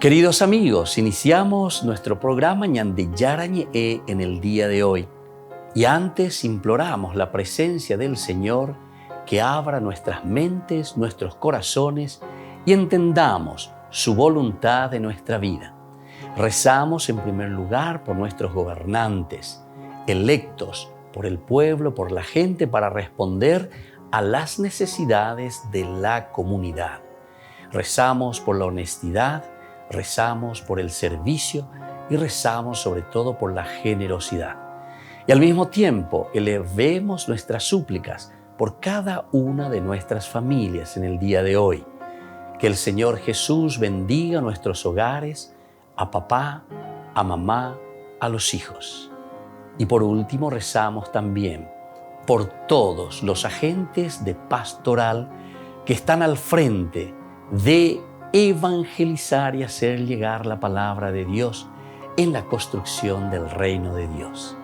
Queridos amigos, iniciamos nuestro programa Ñande Yarañe en el día de hoy. Y antes imploramos la presencia del Señor que abra nuestras mentes, nuestros corazones y entendamos su voluntad en nuestra vida. Rezamos en primer lugar por nuestros gobernantes, electos por el pueblo, por la gente, para responder a las necesidades de la comunidad. Rezamos por la honestidad, rezamos por el servicio y rezamos sobre todo por la generosidad. Y al mismo tiempo elevemos nuestras súplicas por cada una de nuestras familias en el día de hoy. Que el Señor Jesús bendiga nuestros hogares, a papá, a mamá, a los hijos. Y por último rezamos también por todos los agentes de pastoral que están al frente de evangelizar y hacer llegar la palabra de Dios en la construcción del reino de Dios.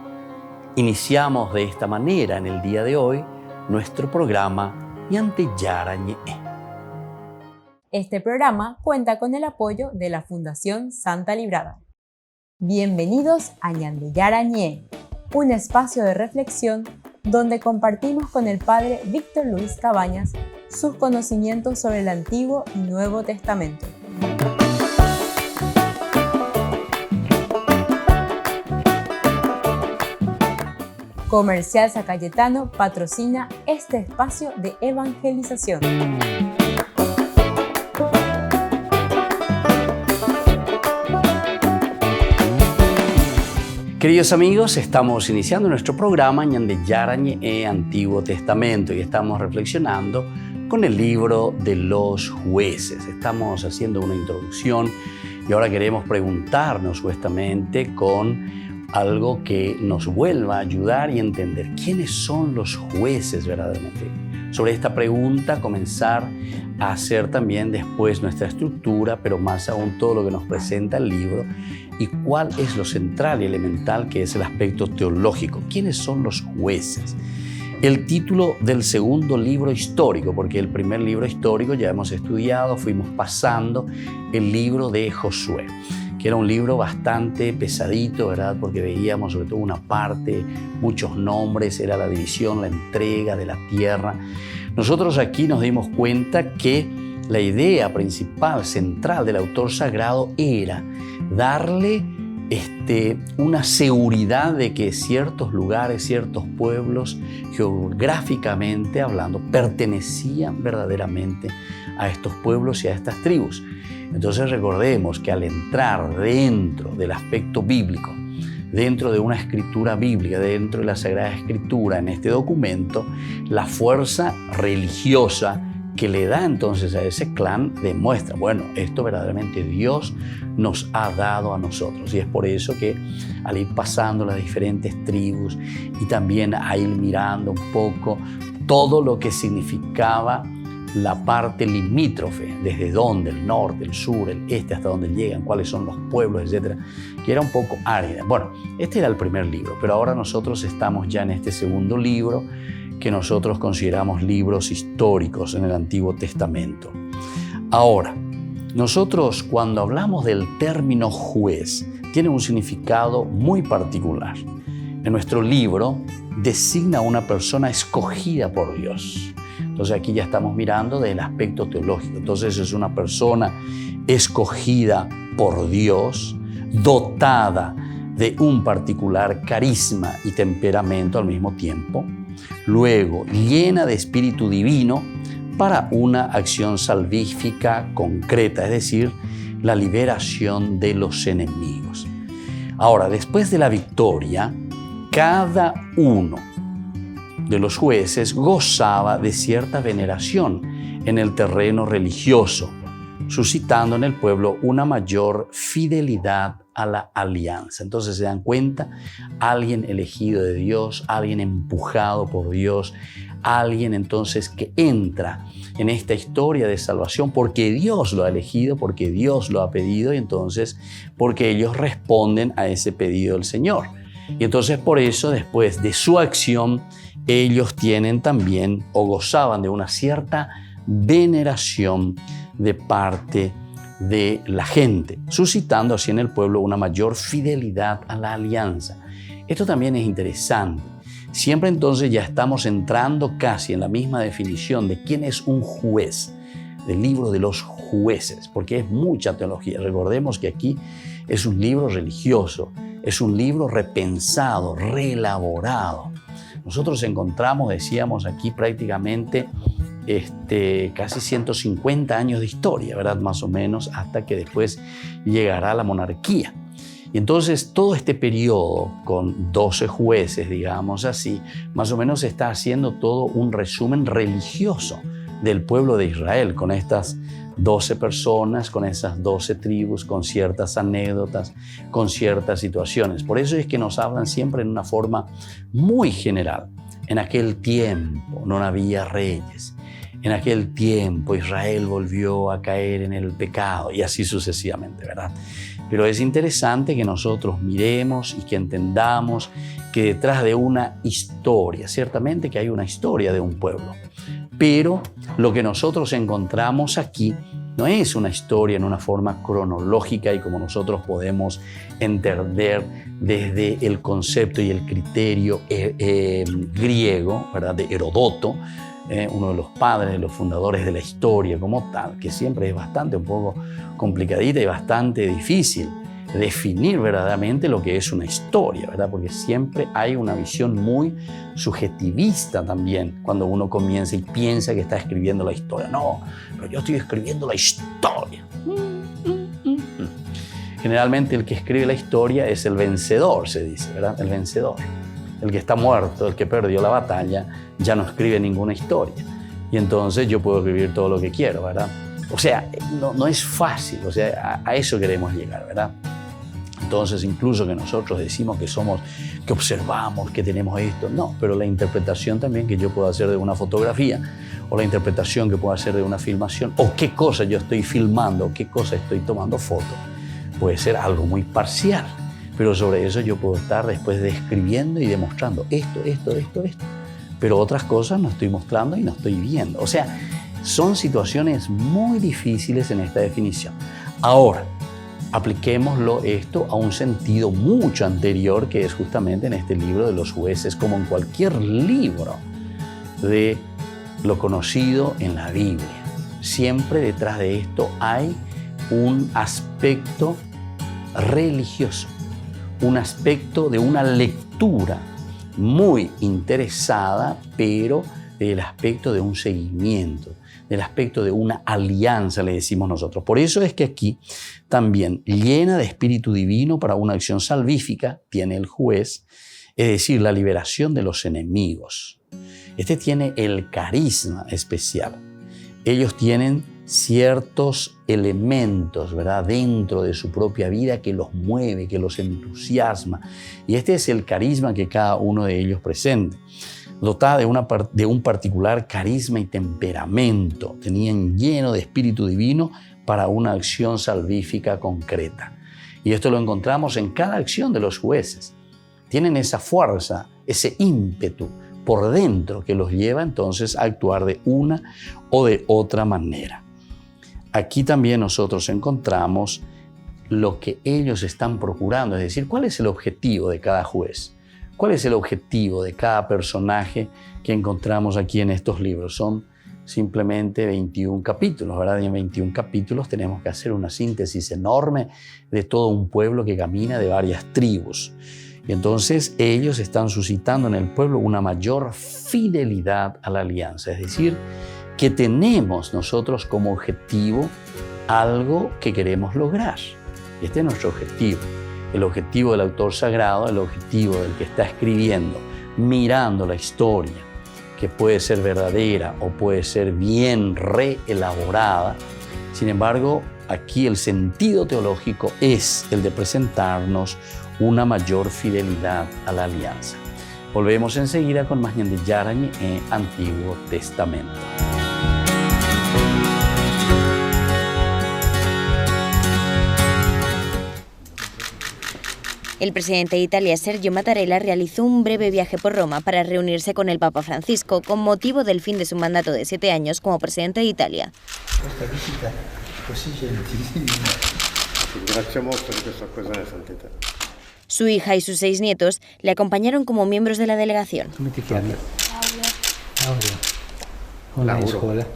Iniciamos de esta manera en el día de hoy nuestro programa Ñande Yarañe. Este programa cuenta con el apoyo de la Fundación Santa Librada. Bienvenidos a Ñande Yarañe, un espacio de reflexión donde compartimos con el Padre Víctor Luis Cabañas sus conocimientos sobre el Antiguo y Nuevo Testamento. Comercial San Cayetano patrocina este espacio de evangelización. Queridos amigos, estamos iniciando nuestro programa Ñande Yarañe Antiguo Testamento y estamos reflexionando con el libro de los jueces. Estamos haciendo una introducción y ahora queremos preguntarnos justamente con algo que nos vuelva a ayudar y entender quiénes son los jueces verdaderamente. Sobre esta pregunta comenzar a hacer también después nuestra estructura, pero más aún todo lo que nos presenta el libro y cuál es lo central y elemental que es el aspecto teológico. ¿Quiénes son los jueces? El título del segundo libro histórico, porque el primer libro histórico ya hemos estudiado, fuimos pasando el libro de Josué, que era un libro bastante pesadito, ¿verdad? Porque veíamos sobre todo una parte, muchos nombres, era la división, la entrega de la tierra. Nosotros aquí nos dimos cuenta que la idea principal, central del autor sagrado era darle una seguridad de que ciertos lugares, ciertos pueblos, geográficamente hablando, pertenecían verdaderamente a estos pueblos y a estas tribus. Entonces recordemos que al entrar dentro del aspecto bíblico, dentro de una escritura bíblica, dentro de la Sagrada Escritura, en este documento, la fuerza religiosa que le da entonces a ese clan demuestra, bueno, esto verdaderamente Dios nos ha dado a nosotros. Y es por eso que al ir pasando las diferentes tribus y también a ir mirando un poco todo lo que significaba la parte limítrofe, desde dónde, el norte, el sur, el este, hasta dónde llegan, cuáles son los pueblos, etcétera, que era un poco árida. Bueno, este era el primer libro, pero ahora nosotros estamos ya en este segundo libro que nosotros consideramos libros históricos en el Antiguo Testamento. Ahora, nosotros cuando hablamos del término juez, tiene un significado muy particular. En nuestro libro designa a una persona escogida por Dios. Entonces aquí ya estamos mirando del aspecto teológico. Entonces es una persona escogida por Dios, dotada de un particular carisma y temperamento al mismo tiempo. Luego, llena de espíritu divino para una acción salvífica concreta, es decir, la liberación de los enemigos. Ahora, después de la victoria, cada uno de los jueces gozaba de cierta veneración en el terreno religioso, suscitando en el pueblo una mayor fidelidad a la alianza. Entonces se dan cuenta, alguien elegido de Dios, alguien empujado por Dios, alguien entonces que entra en esta historia de salvación porque Dios lo ha elegido, porque Dios lo ha pedido y entonces porque ellos responden a ese pedido del Señor. Y entonces por eso después de su acción ellos tienen también o gozaban de una cierta veneración de parte de la gente, suscitando así en el pueblo una mayor fidelidad a la alianza. Esto también es interesante. Siempre entonces ya estamos entrando casi en la misma definición de quién es un juez, del libro de los jueces, porque es mucha teología. Recordemos que aquí es un libro religioso, es un libro repensado, reelaborado. Nosotros encontramos, decíamos aquí prácticamente casi 150 años de historia, ¿verdad? Más o menos, hasta que después llegará la monarquía. Y entonces todo este periodo con 12 jueces, digamos así, más o menos está haciendo todo un resumen religioso del pueblo de Israel, con estas 12 personas, con esas 12 tribus, con ciertas anécdotas, con ciertas situaciones. Por eso es que nos hablan siempre en una forma muy general. En aquel tiempo no había reyes. En aquel tiempo Israel volvió a caer en el pecado y así sucesivamente, ¿verdad? Pero es interesante que nosotros miremos y que entendamos que detrás de una historia, ciertamente que hay una historia de un pueblo, pero lo que nosotros encontramos aquí no es una historia en una forma cronológica y como nosotros podemos entender desde el concepto y el criterio griego, ¿verdad? De Heródoto, uno de los padres, de los fundadores de la historia como tal, que siempre es bastante un poco complicadita y bastante difícil definir verdaderamente lo que es una historia, ¿verdad? Porque siempre hay una visión muy subjetivista también cuando uno comienza y piensa que está escribiendo la historia. No, pero yo estoy escribiendo la historia. Generalmente el que escribe la historia es el vencedor, se dice, ¿verdad? El vencedor. El que está muerto, el que perdió la batalla, ya no escribe ninguna historia. Y entonces yo puedo escribir todo lo que quiero, ¿verdad? O sea, no es fácil, o sea, a eso queremos llegar, ¿verdad? Entonces, incluso que nosotros decimos que observamos, que tenemos esto, no, pero la interpretación también que yo puedo hacer de una fotografía, o la interpretación que puedo hacer de una filmación, o qué cosa yo estoy filmando, o qué cosa estoy tomando foto, puede ser algo muy parcial. Pero sobre eso yo puedo estar después describiendo y demostrando esto. Pero otras cosas no estoy mostrando y no estoy viendo. O sea, son situaciones muy difíciles en esta definición. Ahora, apliquémoslo esto a un sentido mucho anterior, que es justamente en este libro de los jueces, como en cualquier libro de lo conocido en la Biblia. Siempre detrás de esto hay un aspecto religioso, un aspecto de una lectura muy interesada, pero del aspecto de un seguimiento, del aspecto de una alianza, le decimos nosotros. Por eso es que aquí también llena de espíritu divino para una acción salvífica tiene el juez, es decir, la liberación de los enemigos. Este tiene el carisma especial. Ellos tienen ciertos elementos, ¿verdad?, dentro de su propia vida que los mueve, que los entusiasma. Y este es el carisma que cada uno de ellos presenta. Dotada de un particular carisma y temperamento, tenían lleno de espíritu divino para una acción salvífica concreta. Y esto lo encontramos en cada acción de los jueces. Tienen esa fuerza, ese ímpetu por dentro que los lleva entonces a actuar de una o de otra manera. Aquí también nosotros encontramos lo que ellos están procurando, es decir, cuál es el objetivo de cada juez, cuál es el objetivo de cada personaje que encontramos aquí en estos libros. Son simplemente 21 capítulos, ¿verdad? Y en 21 capítulos tenemos que hacer una síntesis enorme de todo un pueblo que camina de varias tribus. Y entonces ellos están suscitando en el pueblo una mayor fidelidad a la alianza, es decir, que tenemos nosotros como objetivo algo que queremos lograr. Este es nuestro objetivo, el objetivo del autor sagrado, el objetivo del que está escribiendo, mirando la historia, que puede ser verdadera o puede ser bien reelaborada. Sin embargo, aquí el sentido teológico es el de presentarnos una mayor fidelidad a la alianza. Volvemos enseguida con más Ñande Yarañe en Antiguo Testamento. El presidente de Italia, Sergio Mattarella, realizó un breve viaje por Roma para reunirse con el Papa Francisco con motivo del fin de su mandato de 7 años como presidente de Italia. Questa visita Così gentili. Ringrazio molto di questa occasione, Santità. Su hija y sus 6 nietos le acompañaron como miembros de la delegación. ¿Cómo te llamas? Aurea. Hola, escuela.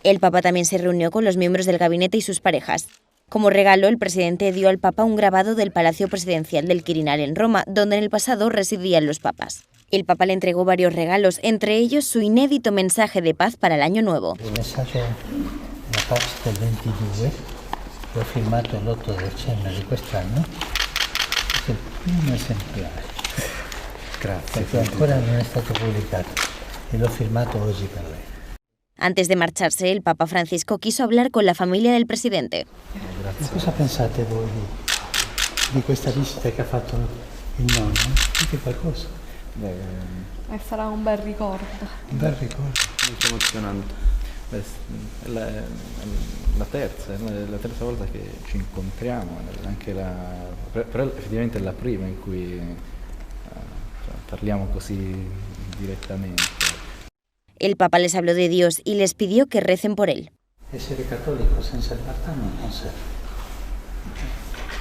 El Papa también se reunió con los miembros del gabinete y sus parejas. Como regalo, el presidente dio al Papa un grabado del Palacio Presidencial del Quirinal en Roma, donde en el pasado residían los papas. El Papa le entregó varios regalos, entre ellos su inédito mensaje de paz para el Año Nuevo. El mensaje de paz del 22 lo he firmato l'8 dicembre di quest'anno. Es el primo esemplare. Grazie. Perché ancora non è stato pubblicato e l'ho firmato oggi per lei. Antes de marcharse, el Papa Francisco quiso hablar con la familia del presidente. Grazie. Cosa pensate voi di questa visita che ha fatto il nonno? Dite qualcosa? Sarà un bel ricordo. Un bel ricordo. Molto emozionante. È la terza volta che ci incontriamo, anche però effettivamente è la prima in cui parliamo così direttamente. El Papa les habló de Dios y les pidió que recen por él. Essere cattolico senza libertà non serve.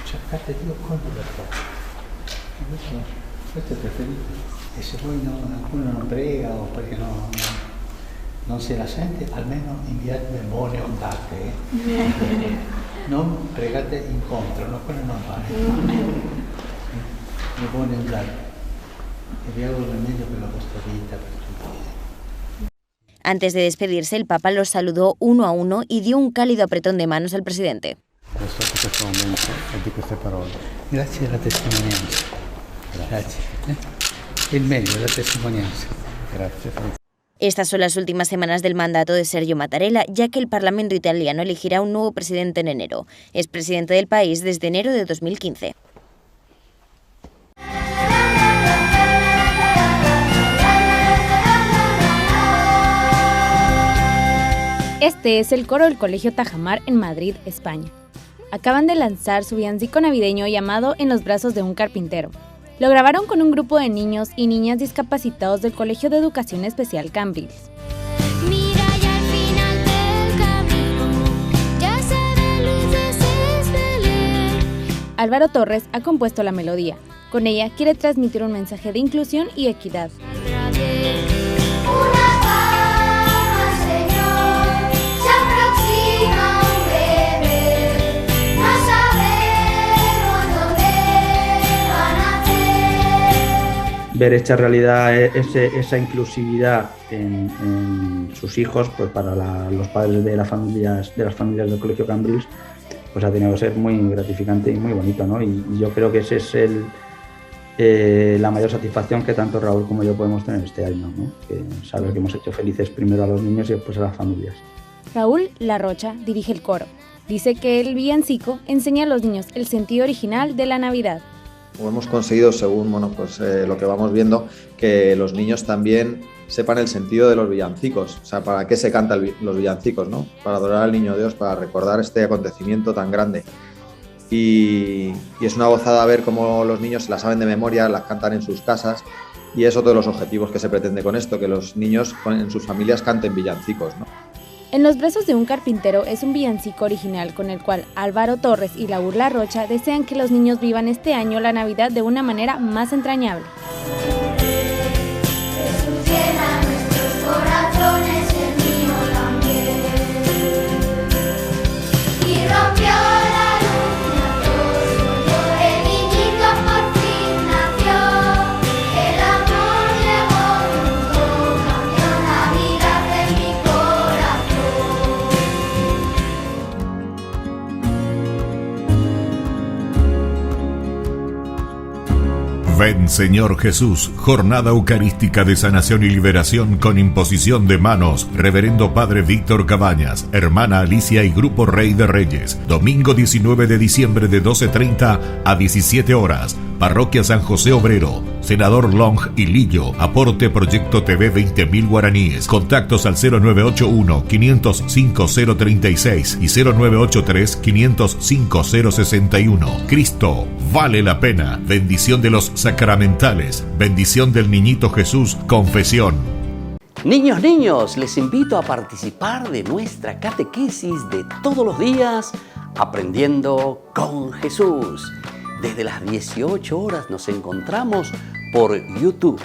Cercate Dio con libertà. Questo è preferito. E se poi qualcuno non prega o perché non se la sente, almeno inviate buone ondate. Non pregate incontro, no, quello non vale. Le buone ondate. E vi auguro il meglio per la vostra vita, per tutti. Antes de despedirse, el Papa los saludó uno a uno y dio un cálido apretón de manos al presidente. Grazie di questo momento e di queste parole. Grazie della testimonianza. Grazie. Il meglio della testimonianza. Grazie. Estas son las últimas semanas del mandato de Sergio Mattarella, ya que el Parlamento italiano elegirá un nuevo presidente en enero. Es presidente del país desde enero de 2015. Este es el coro del Colegio Tajamar en Madrid, España. Acaban de lanzar su villancico navideño llamado En los brazos de un carpintero. Lo grabaron con un grupo de niños y niñas discapacitados del Colegio de Educación Especial Cambrils. Mira ya al final del camino, ya se ven luces desde lejos. Álvaro Torres ha compuesto la melodía. Con ella quiere transmitir un mensaje de inclusión y equidad. Ver esta realidad, esa inclusividad en sus hijos, pues para los padres de las familias del Colegio Cambrils, pues ha tenido que ser muy gratificante y muy bonito, ¿no? Y yo creo que ese es la mayor satisfacción que tanto Raúl como yo podemos tener este año, ¿no? Que saber que hemos hecho felices primero a los niños y después a las familias. Raúl Larrocha dirige el coro. Dice que el villancico enseña a los niños el sentido original de la Navidad. Hemos conseguido, según lo que vamos viendo, que los niños también sepan el sentido de los villancicos, o sea, para qué se cantan los villancicos, ¿no? Para adorar al Niño Dios, para recordar este acontecimiento tan grande. Y es una gozada ver cómo los niños se las saben de memoria, las cantan en sus casas, y es otro de los objetivos que se pretende con esto, que los niños en sus familias canten villancicos, ¿no? En los brazos de un carpintero es un villancico original con el cual Álvaro Torres y Raúl Larrocha desean que los niños vivan este año la Navidad de una manera más entrañable. Ven Señor Jesús, jornada eucarística de sanación y liberación con imposición de manos, Reverendo Padre Víctor Cabañas, Hermana Alicia y Grupo Rey de Reyes, domingo 19 de diciembre de 12:30 a 17 horas, Parroquia San José Obrero, Senador Long y Lillo, aporte Proyecto TV 20.000 guaraníes, contactos al 0981-505-036 y 0983-505-061. Cristo vale la pena, bendición de los sacramentales, bendición del Niñito Jesús, confesión. Niños, les invito a participar de nuestra catequesis de todos los días, Aprendiendo con Jesús. Desde las 18 horas nos encontramos por YouTube.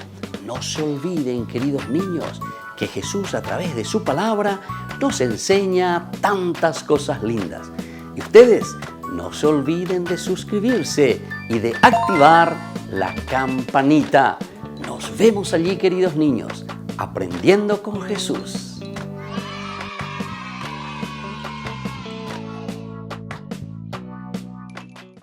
No se olviden, queridos niños, que Jesús a través de su palabra nos enseña tantas cosas lindas. Y ustedes no se olviden de suscribirse y de activar la campanita. Nos vemos allí, queridos niños, aprendiendo con Jesús.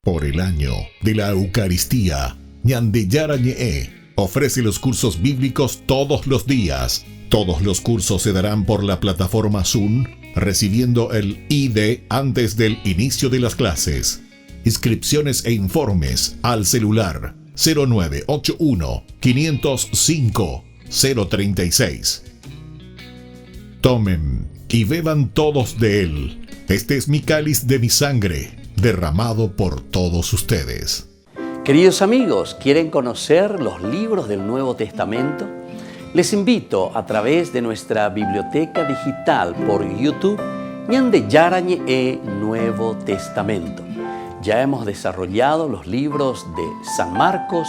Por el año de la Eucaristía, Ñande Yara Ñe ofrece los cursos bíblicos todos los días. Todos los cursos se darán por la plataforma Zoom, recibiendo el ID antes del inicio de las clases. Inscripciones e informes al celular 0981 505 036. Tomen y beban todos de él. Este es mi cáliz de mi sangre, derramado por todos ustedes. Queridos amigos, ¿quieren conocer los libros del Nuevo Testamento? Les invito a través de nuestra biblioteca digital por YouTube, Ñande Yara Ñe Nuevo Testamento. Ya hemos desarrollado los libros de San Marcos,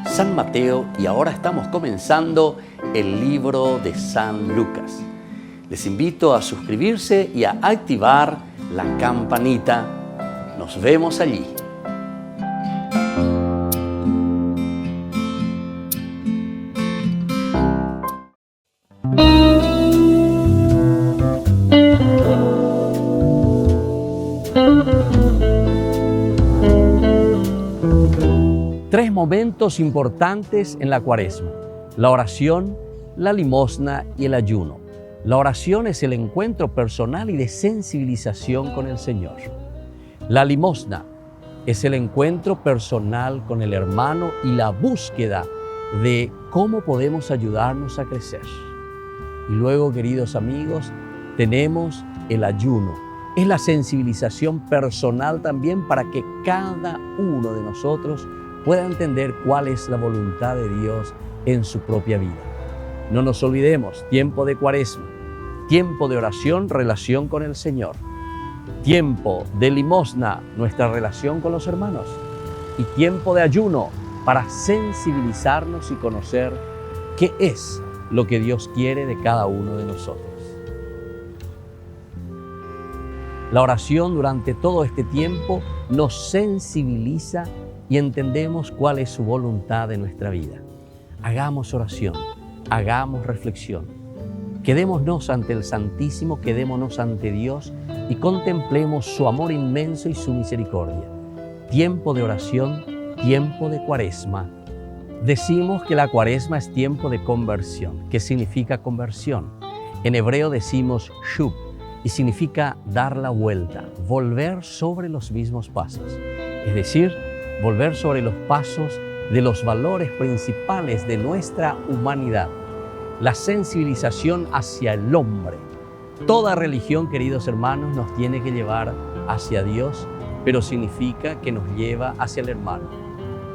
San Mateo y ahora estamos comenzando el libro de San Lucas. Les invito a suscribirse y a activar la campanita. Nos vemos allí. Tres momentos importantes en la Cuaresma: la oración, la limosna y el ayuno. La oración es el encuentro personal y de sensibilización con el Señor. La limosna es el encuentro personal con el hermano y la búsqueda de cómo podemos ayudarnos a crecer. Y luego, queridos amigos, tenemos el ayuno. Es la sensibilización personal también para que cada uno de nosotros pueda entender cuál es la voluntad de Dios en su propia vida. No nos olvidemos, tiempo de Cuaresma, tiempo de oración, relación con el Señor. Tiempo de limosna, nuestra relación con los hermanos. Y tiempo de ayuno para sensibilizarnos y conocer qué es lo que Dios quiere de cada uno de nosotros. La oración durante todo este tiempo nos sensibiliza y entendemos cuál es su voluntad de nuestra vida. Hagamos oración, hagamos reflexión. Quedémonos ante el Santísimo, quedémonos ante Dios y contemplemos su amor inmenso y su misericordia. Tiempo de oración, tiempo de Cuaresma. Decimos que la Cuaresma es tiempo de conversión. ¿Qué significa conversión? En hebreo decimos shub y significa dar la vuelta, volver sobre los mismos pasos. Es decir, volver sobre los pasos de los valores principales de nuestra humanidad. La sensibilización hacia el hombre. Toda religión, queridos hermanos, nos tiene que llevar hacia Dios, pero significa que nos lleva hacia el hermano.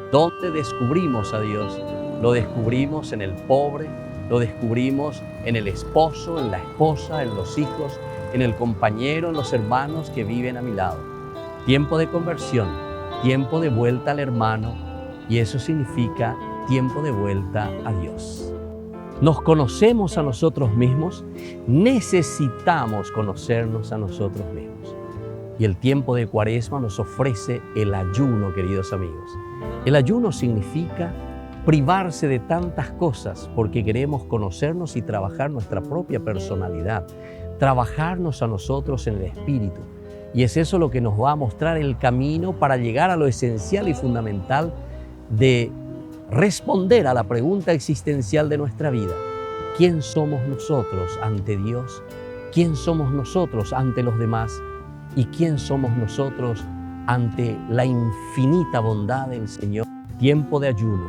¿Dónde descubrimos a Dios? Lo descubrimos en el pobre, lo descubrimos en el esposo, en la esposa, en los hijos, en el compañero, en los hermanos que viven a mi lado. Tiempo de conversión, tiempo de vuelta al hermano, y eso significa tiempo de vuelta a Dios. ¿Nos conocemos a nosotros mismos? Necesitamos conocernos a nosotros mismos. Y el tiempo de Cuaresma nos ofrece el ayuno, queridos amigos. El ayuno significa privarse de tantas cosas porque queremos conocernos y trabajar nuestra propia personalidad, trabajarnos a nosotros en el espíritu. Y es eso lo que nos va a mostrar el camino para llegar a lo esencial y fundamental de responder a la pregunta existencial de nuestra vida. ¿Quién somos nosotros ante Dios? ¿Quién somos nosotros ante los demás? ¿Y quién somos nosotros ante la infinita bondad del Señor? Tiempo de ayuno,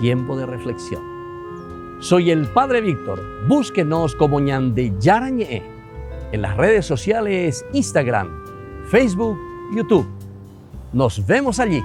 tiempo de reflexión. Soy el Padre Víctor. Búsquenos como Ñande Yara Ñe en las redes sociales Instagram, Facebook, YouTube. Nos vemos allí.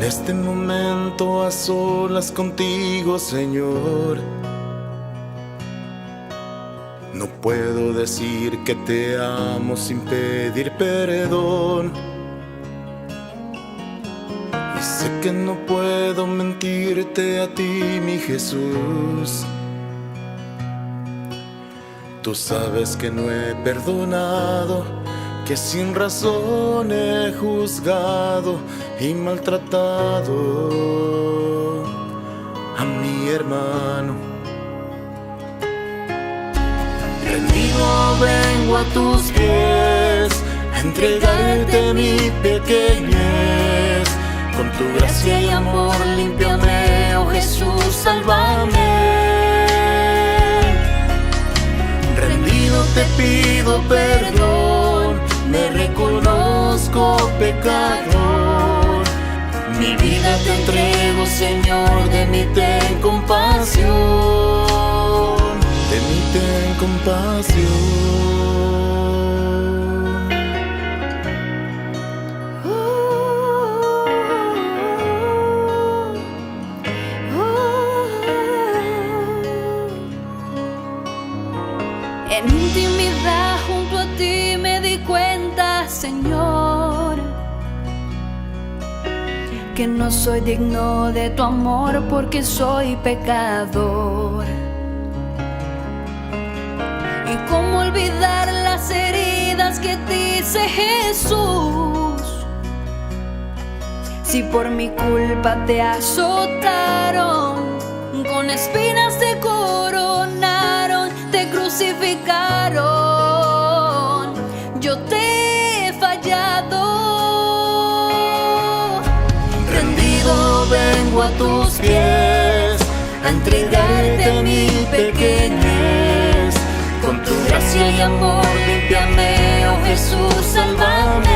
este momento a solas contigo, Señor. No puedo decir que te amo sin pedir perdón. Y sé que no puedo mentirte a ti, mi Jesús. Tú sabes que no he perdonado, que sin razón he juzgado y maltratado a mi hermano. Rendido vengo a tus pies, a entregarte mi pequeñez. Con tu gracia y amor límpiame, oh Jesús, sálvame. Rendido te pido perdón, me reconozco pecador. Mi vida te entrego, Señor, de mí ten compasión, de mí ten compasión. En intimidad junto a ti me di cuenta, Señor, que no soy digno de tu amor porque soy pecador. Y cómo olvidar las heridas que te hice, Jesús, si por mi culpa te azotaron, con espinas te coronaron, te crucificaron. Yo te he fallado. Rendido vengo a tus pies, a entregarte mi pequeñez. Con tu gracia y amor límpiame, oh Jesús, sálvame.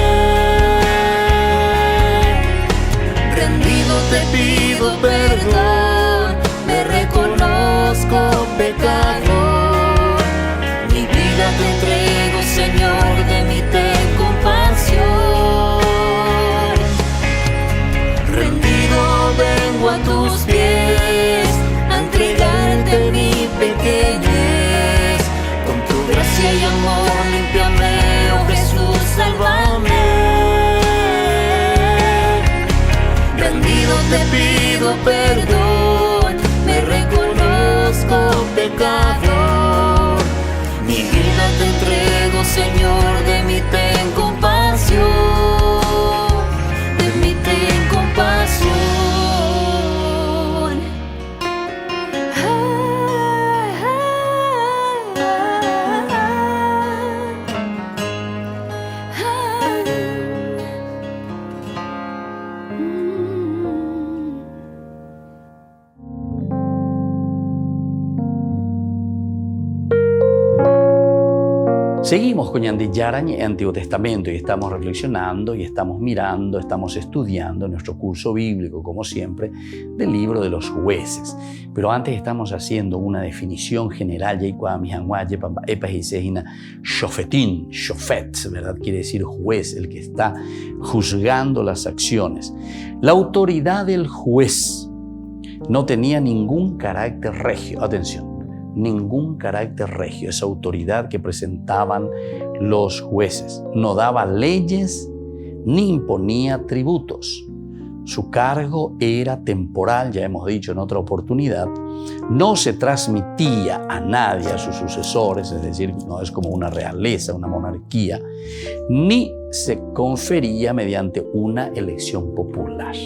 Rendido te pido perdón, me reconozco pecador. Mi vida te entrego, Señor, de mí ten compasión. Rendido vengo a tus pies, a entregarte mi pequeñez. Con tu gracia y amor límpiame, oh Jesús, sálvame. Rendido te pido perdón, me reconozco pecador. Mi vida te entrego, Señor, de mí ten compasión, de mí ten compasión. Seguimos con Ñande Yarañe, Antiguo Testamento, y estamos reflexionando y estamos mirando, estamos estudiando nuestro curso bíblico, como siempre, del libro de los jueces. Pero antes estamos haciendo una definición general, Shofetin, Shofet, ¿verdad? Quiere decir juez, el que está juzgando las acciones. La autoridad del juez no tenía ningún carácter regio. Atención. Ningún carácter regio, esa autoridad que presentaban los jueces. No daba leyes ni imponía tributos. Su cargo era temporal, ya hemos dicho en otra oportunidad. No se transmitía a nadie, a sus sucesores, es decir, no es como una realeza, una monarquía, ni se confería mediante una elección popular.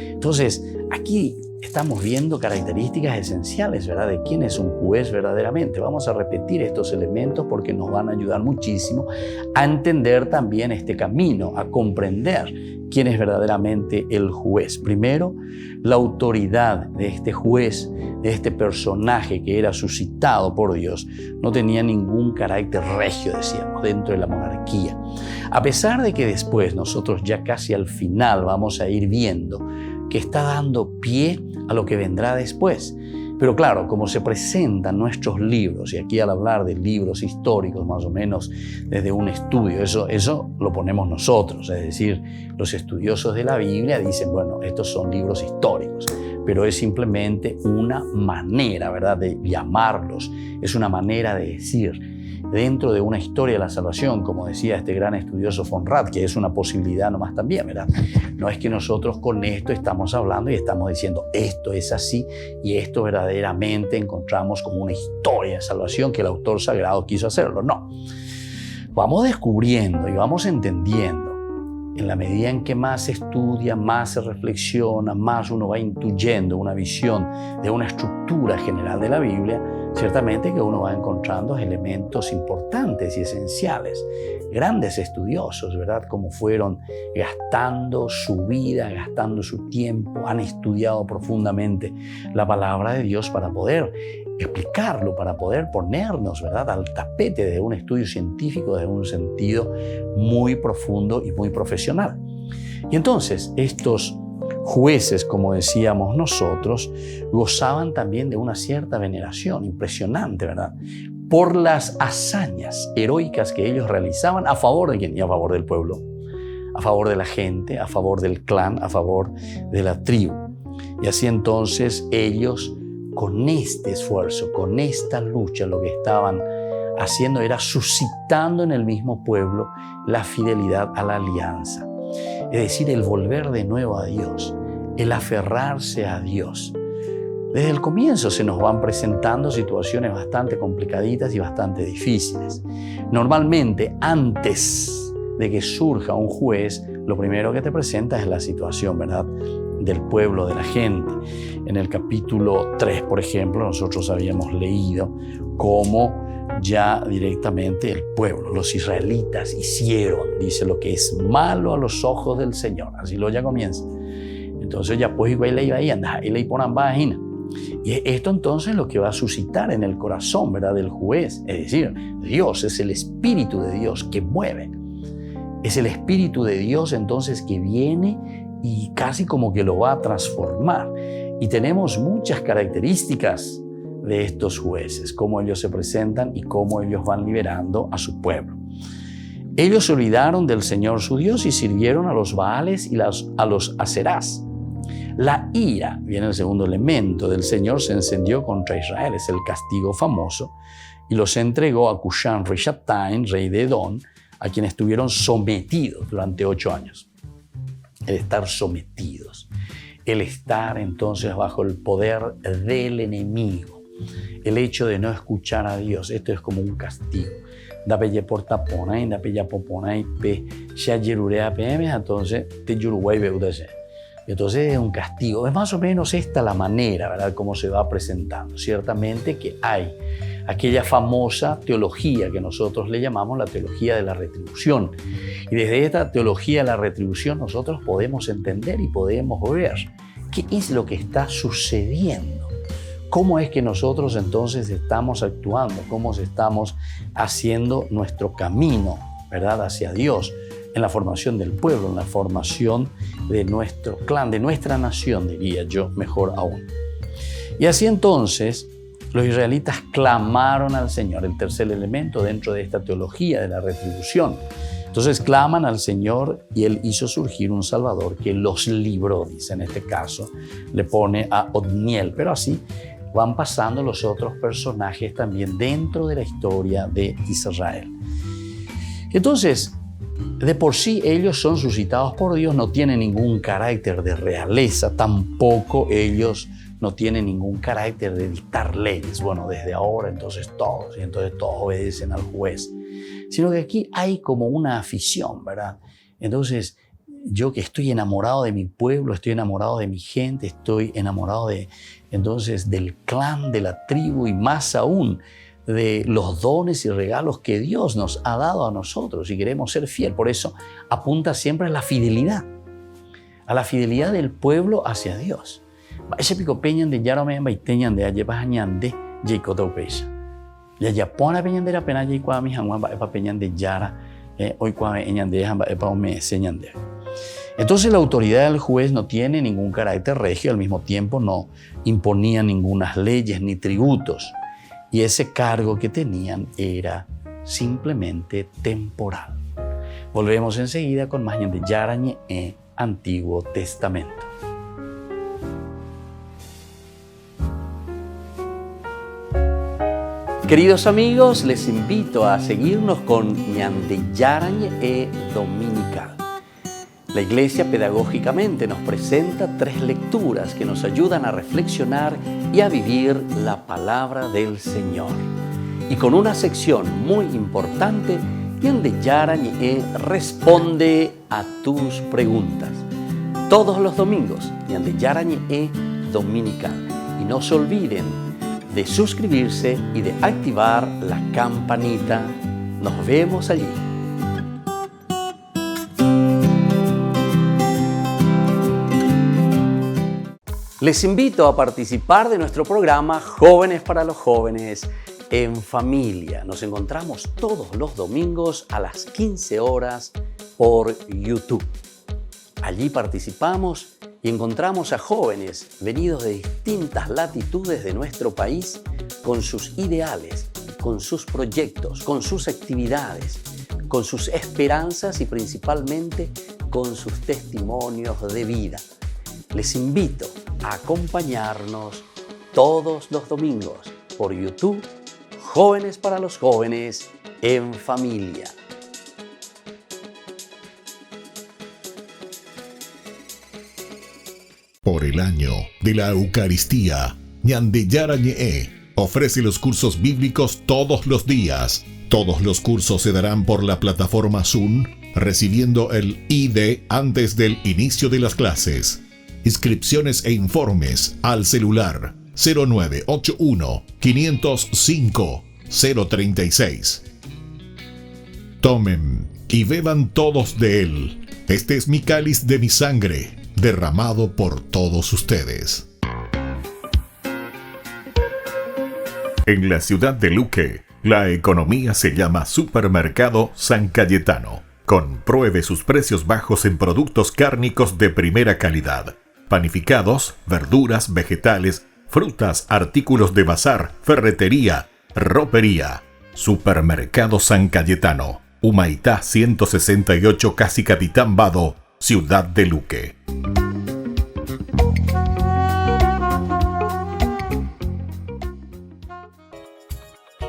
Entonces, aquí estamos viendo características esenciales, ¿verdad?, de quién es un juez verdaderamente. Vamos a repetir estos elementos porque nos van a ayudar muchísimo a entender también este camino, a comprender quién es verdaderamente el juez. Primero, la autoridad de este juez, de este personaje que era suscitado por Dios, no tenía ningún carácter regio, decíamos, dentro de la monarquía. A pesar de que después nosotros ya casi al final vamos a ir viendo que está dando pie a lo que vendrá después. Pero claro, como se presentan nuestros libros, y aquí al hablar de libros históricos, más o menos desde un estudio, eso lo ponemos nosotros, es decir, los estudiosos de la Biblia dicen, bueno, estos son libros históricos, pero es simplemente una manera, ¿verdad?, de llamarlos, es una manera de decir, dentro de una historia de la salvación, como decía este gran estudioso von Rad, que es una posibilidad nomás también, ¿verdad? No es que nosotros con esto estamos hablando y estamos diciendo esto es así y esto verdaderamente encontramos como una historia de salvación que el autor sagrado quiso hacerlo. No. Vamos descubriendo y vamos entendiendo en la medida en que más se estudia, más se reflexiona, más uno va intuyendo una visión de una estructura general de la Biblia, ciertamente que uno va encontrando elementos importantes y esenciales. Grandes estudiosos, ¿verdad?, como fueron gastando su vida, gastando su tiempo, han estudiado profundamente la palabra de Dios para poder explicarlo, para poder ponernos, ¿verdad?, al tapete de un estudio científico, de un sentido muy profundo y muy profesional. Y entonces estos jueces, como decíamos nosotros, gozaban también de una cierta veneración impresionante, ¿verdad?, por las hazañas heroicas que ellos realizaban a favor de quién, y a favor del pueblo, a favor de la gente, a favor del clan, a favor de la tribu. Y así entonces ellos, con este esfuerzo, con esta lucha, lo que estaban haciendo era suscitando en el mismo pueblo la fidelidad a la alianza. Es decir, el volver de nuevo a Dios, el aferrarse a Dios. Desde el comienzo se nos van presentando situaciones bastante complicaditas y bastante difíciles. Normalmente, antes de que surja un juez, lo primero que te presenta es la situación, ¿verdad?, del pueblo, de la gente. En el capítulo 3, por ejemplo, nosotros habíamos leído cómo ya directamente el pueblo, los israelitas hicieron, dice, lo que es malo a los ojos del Señor. Así lo ya comienza. Entonces ya pues igual le iba ahí, anda, y le ponen vagina. Y esto entonces lo que va a suscitar en el corazón, ¿verdad?, del juez. Es decir, Dios es el Espíritu de Dios que mueve. Es el Espíritu de Dios entonces que viene y casi como que lo va a transformar. Y tenemos muchas características de estos jueces, cómo ellos se presentan y cómo ellos van liberando a su pueblo. Ellos se olvidaron del Señor su Dios y sirvieron a los Baales y a los Aserás. La ira, viene el segundo elemento, del Señor se encendió contra Israel, es el castigo famoso, y los entregó a Cushan Rishathaim, rey de Edom, a quien estuvieron sometidos durante 8 años. El estar sometidos, el estar entonces bajo el poder del enemigo, el hecho de no escuchar a Dios, esto es como un castigo. Entonces es un castigo. Es más o menos esta la manera, ¿verdad?, cómo se va presentando. Ciertamente que hay aquella famosa teología que nosotros le llamamos la teología de la retribución. Y desde esta teología de la retribución nosotros podemos entender y podemos ver qué es lo que está sucediendo. ¿Cómo es que nosotros entonces estamos actuando? ¿Cómo estamos haciendo nuestro camino, ¿verdad?, hacia Dios? En la formación del pueblo, en la formación de nuestro clan, de nuestra nación, diría yo, mejor aún. Y así entonces los israelitas clamaron al Señor, el tercer elemento dentro de esta teología de la retribución. Entonces claman al Señor y Él hizo surgir un Salvador que los libró, dice en este caso, le pone a Otniel, pero así van pasando los otros personajes también dentro de la historia de Israel. Entonces, de por sí ellos son suscitados por Dios, no tienen ningún carácter de realeza, tampoco ellos no tienen ningún carácter de dictar leyes. Bueno, desde ahora entonces todos obedecen al juez. Sino que aquí hay como una afición, ¿verdad? Entonces, yo que estoy enamorado de mi pueblo, estoy enamorado de mi gente, estoy enamorado entonces del clan, de la tribu y más aún de los dones y regalos que Dios nos ha dado a nosotros y queremos ser fiel. Por eso apunta siempre a la fidelidad del pueblo hacia Dios. Ese pico peñan de yarome baiteñan de aye bañan de Jacob pecha. Ya yapona peñan de la pena y cuando mi hanguan va peñan de yara hoy cuando peñan de hamba epa me enseñan de. Entonces la autoridad del juez no tiene ningún carácter regio, al mismo tiempo no imponía ninguna leyes ni tributos. Y ese cargo que tenían era simplemente temporal. Volvemos enseguida con más Ñande Yarañe en Antiguo Testamento. Queridos amigos, les invito a seguirnos con Ñande Yarañe Dominical. La Iglesia pedagógicamente nos presenta 3 lecturas que nos ayudan a reflexionar y a vivir la palabra del Señor. Y con una sección muy importante, Ñande Yarañe responde a tus preguntas. Todos los domingos, Ñande Yarañe Dominical. Y no se olviden de suscribirse y de activar la campanita. Nos vemos allí. Les invito a participar de nuestro programa Jóvenes para los Jóvenes en Familia. Nos encontramos todos los domingos a las 15 horas por YouTube. Allí participamos y encontramos a jóvenes venidos de distintas latitudes de nuestro país con sus ideales, con sus proyectos, con sus actividades, con sus esperanzas y principalmente con sus testimonios de vida. Les invito a acompañarnos todos los domingos por YouTube, Jóvenes para los Jóvenes en Familia. Por el año de la Eucaristía, Ñande Yarañe ofrece los cursos bíblicos todos los días. Todos los cursos se darán por la plataforma Zoom, recibiendo el ID antes del inicio de las clases. Inscripciones e informes al celular 0981 505 036. Tomen y beban todos de él. Este es mi cáliz de mi sangre, derramado por todos ustedes. En la ciudad de Luque, la economía se llama Supermercado San Cayetano. Compruebe sus precios bajos en productos cárnicos de primera calidad. Panificados, verduras, vegetales, frutas, artículos de bazar, ferretería, ropería. Supermercado San Cayetano, Humaitá 168, Casi Capitán Vado, Ciudad de Luque.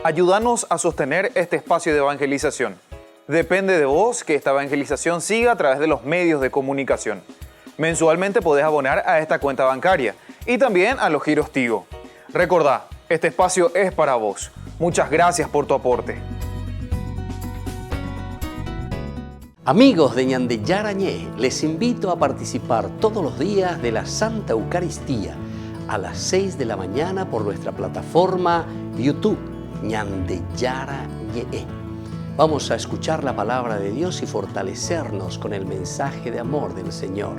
Ayúdanos a sostener este espacio de evangelización. Depende de vos que esta evangelización siga a través de los medios de comunicación. Mensualmente podés abonar a esta cuenta bancaria y también a los giros Tigo. Recordá, este espacio es para vos. Muchas gracias por tu aporte. Amigos de Ñande Yarañe, les invito a participar todos los días de la Santa Eucaristía a las 6 de la mañana por nuestra plataforma YouTube, Ñande Yarañe. Vamos a escuchar la palabra de Dios y fortalecernos con el mensaje de amor del Señor.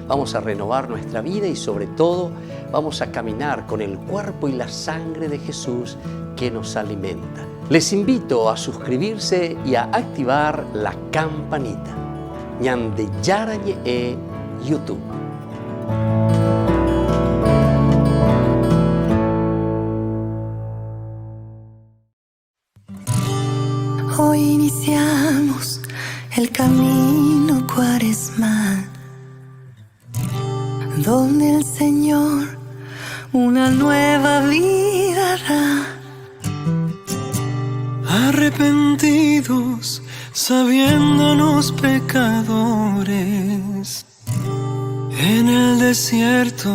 Vamos a renovar nuestra vida y sobre todo vamos a caminar con el cuerpo y la sangre de Jesús que nos alimenta. Les invito a suscribirse y a activar la campanita. Ñande Yarañe YouTube. Hoy iniciamos el camino cuaresmal, donde el Señor una nueva vida hará. Arrepentidos, sabiéndonos pecadores, en el desierto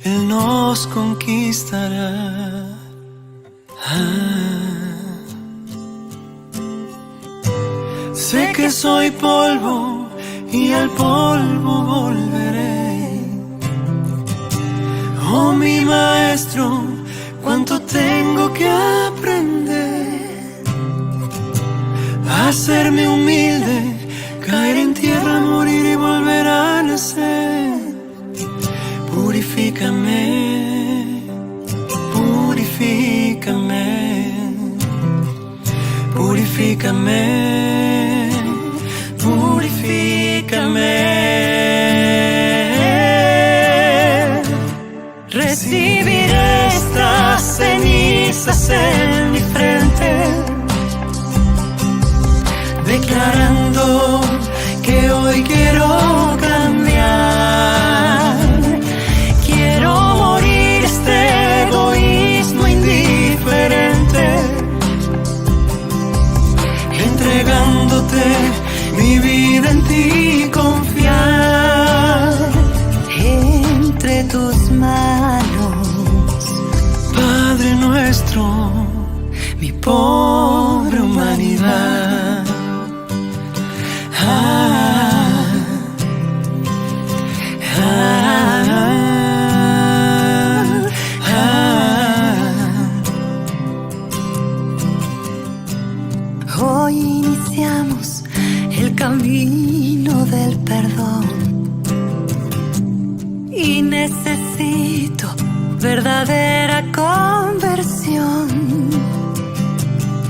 Él nos conquistará. Sé que soy polvo y al polvo volveré. Oh mi maestro, cuánto tengo que aprender. Hacerme humilde, caer en tierra, morir y volver a nacer. Purifícame, purifícame, purifícame, purifícame. pobre humanidad. Hoy iniciamos el camino del perdón y necesito verdadera conversión.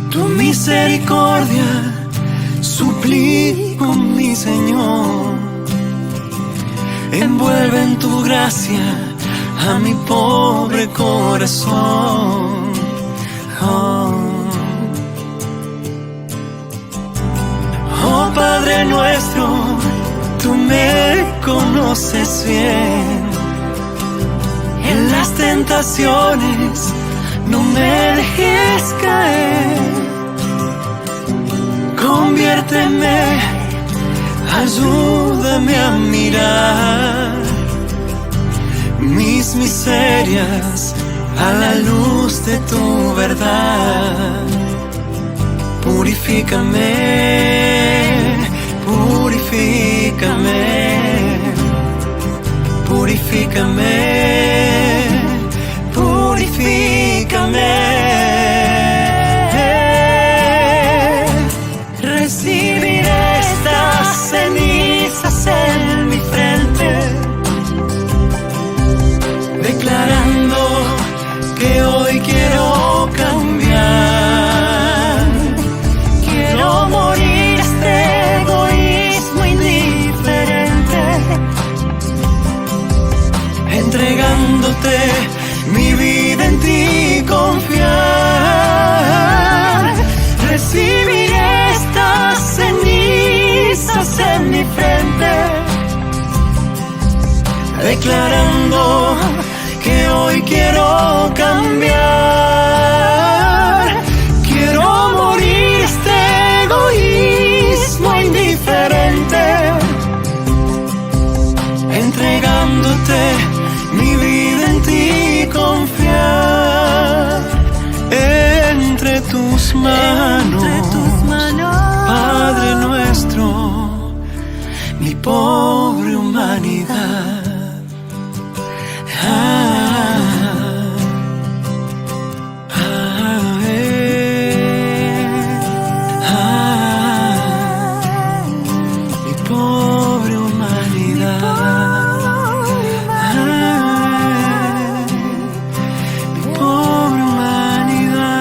Tu misericordia suplico, mi Señor. Envuelve en tu gracia a mi pobre corazón. Oh Padre nuestro, tú me conoces bien. En las tentaciones no me dejes caer. Conviérteme, ayúdame a mirar mis miserias a la luz de tu verdad. Purifícame, purifícame, purifícame, purifícame. Recibiré estas cenizas en mi frente, declarando que hoy quiero cambiar. Quiero morir este egoísmo indiferente, entregándote mi vida, en ti confiar. Recibiré estas cenizas en mi frente, declarando que hoy quiero cambiar. Quiero morir este egoísmo indiferente, entregándote mi vida, en ti confiar. Entre tus manos, Padre nuestro, mi pobre humanidad. Mi pobre humanidad. Mi pobre humanidad.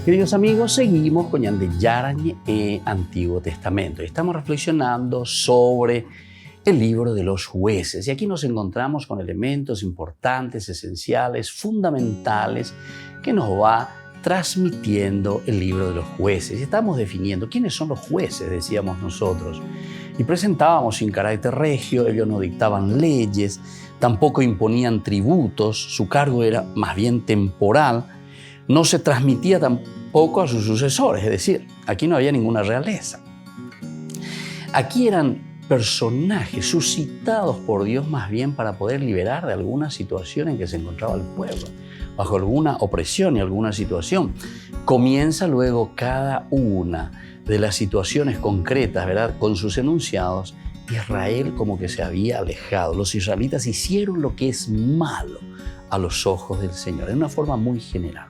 Queridos amigos, seguimos con Ñande Yarañe Antiguo Testamento. Estamos reflexionando sobre el libro de los jueces. Y aquí nos encontramos con elementos importantes, esenciales, fundamentales que nos va transmitiendo el libro de los jueces. Y estamos definiendo quiénes son los jueces, decíamos nosotros. Y presentábamos sin carácter regio, ellos no dictaban leyes, tampoco imponían tributos, su cargo era más bien temporal. No se transmitía tampoco a sus sucesores, es decir, aquí no había ninguna realeza. Aquí eran personajes suscitados por Dios más bien para poder liberar de alguna situación en que se encontraba el pueblo, bajo alguna opresión y alguna situación. Comienza luego cada una de las situaciones concretas, ¿verdad?, con sus enunciados. Israel como que se había alejado. Los israelitas hicieron lo que es malo a los ojos del Señor, de una forma muy general.